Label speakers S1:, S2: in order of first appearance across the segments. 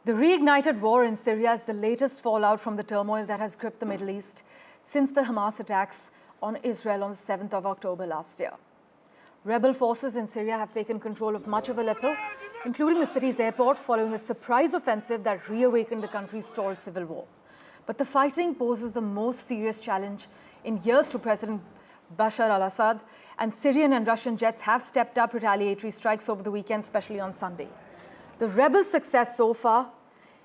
S1: The reignited war in Syria is the latest fallout from the turmoil that has gripped the Middle East since the Hamas attacks on Israel on the 7th of October last year. Rebel forces in Syria have taken control of much of Aleppo, including the city's airport, following a surprise offensive that reawakened the country's stalled civil war. But the fighting poses the most serious challenge in years to President Bashar al-Assad, and Syrian and Russian jets have stepped up retaliatory strikes over the weekend, especially on Sunday. The rebel success so far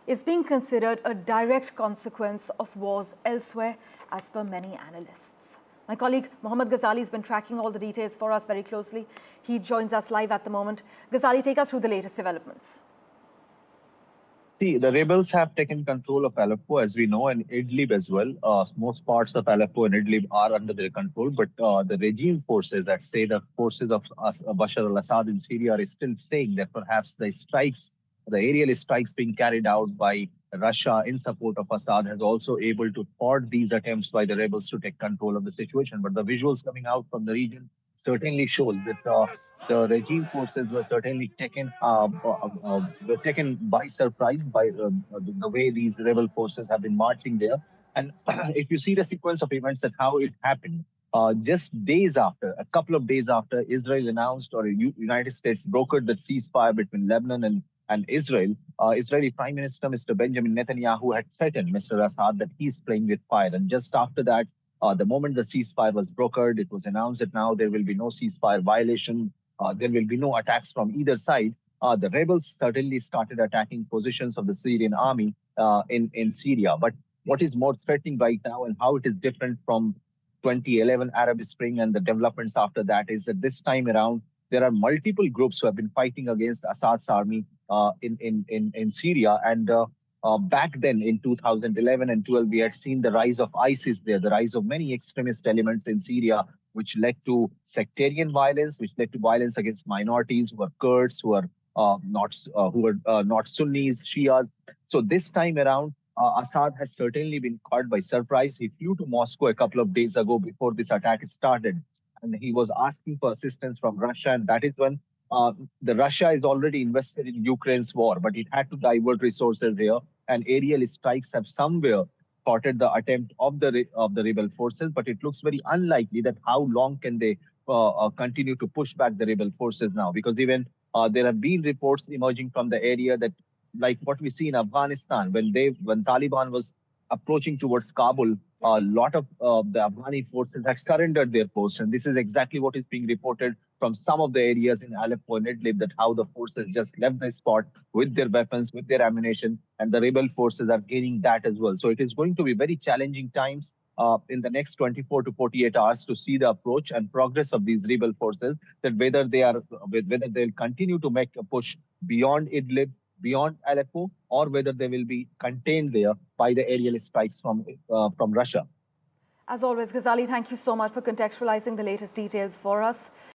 S1: is being considered a direct consequence of wars elsewhere, as per many analysts. My colleague Mohammad Ghazali has been tracking all the details for us very closely. He joins us live at the moment. Ghazali, take us through the latest developments.
S2: See, the rebels have taken control of Aleppo, as we know, and Idlib as well. Most parts of Aleppo and Idlib are under their control, but the regime forces, that say the forces of Bashar al-Assad in Syria, are still saying that perhaps the aerial strikes being carried out by Russia in support of Assad has also able to thwart these attempts by the rebels to take control of the situation. But the visuals coming out from the region certainly shows that the regime forces were certainly taken by surprise by the way these rebel forces have been marching there. And if you see the sequence of events that how it happened, just days after, a couple of days after Israel announced, or United States brokered the ceasefire between Lebanon and Israel, Israeli Prime Minister Mr. Benjamin Netanyahu had threatened Mr. Assad that he's playing with fire. And just after that, the moment the ceasefire was brokered, it was announced that now there will be no ceasefire violation. There will be no attacks from either side. The rebels certainly started attacking positions of the Syrian army in Syria. But what is more threatening right now and how it is different from 2011 Arab Spring and the developments after that is that this time around, there are multiple groups who have been fighting against Assad's army in Syria. And back then in 2011 and 12, we had seen the rise of ISIS there, the rise of many extremist elements in Syria, which led to sectarian violence, which led to violence against minorities who are Kurds, who are not Sunnis, Shias. So this time around, Assad has certainly been caught by surprise. He flew to Moscow a couple of days ago before this attack started, and he was asking for assistance from Russia, and that is when the Russia is already invested in Ukraine's war, but it had to divert resources here, and aerial strikes have somewhere thwarted the attempt of the rebel forces. But it looks very unlikely that how long can they continue to push back the rebel forces now, because even there have been reports emerging from the area that, like what we see in Afghanistan, when Taliban was approaching towards Kabul, a lot of the Afghani forces had surrendered their posts. And this is exactly what is being reported from some of the areas in Aleppo and Idlib, that how the forces just left the spot with their weapons, with their ammunition, and the rebel forces are gaining that as well. So it is going to be very challenging times in the next 24 to 48 hours to see the approach and progress of these rebel forces, that whether they'll continue to make a push beyond Idlib, beyond Aleppo, or whether they will be contained there by the aerial strikes from Russia.
S1: As always, Ghazali, thank you so much for contextualizing the latest details for us.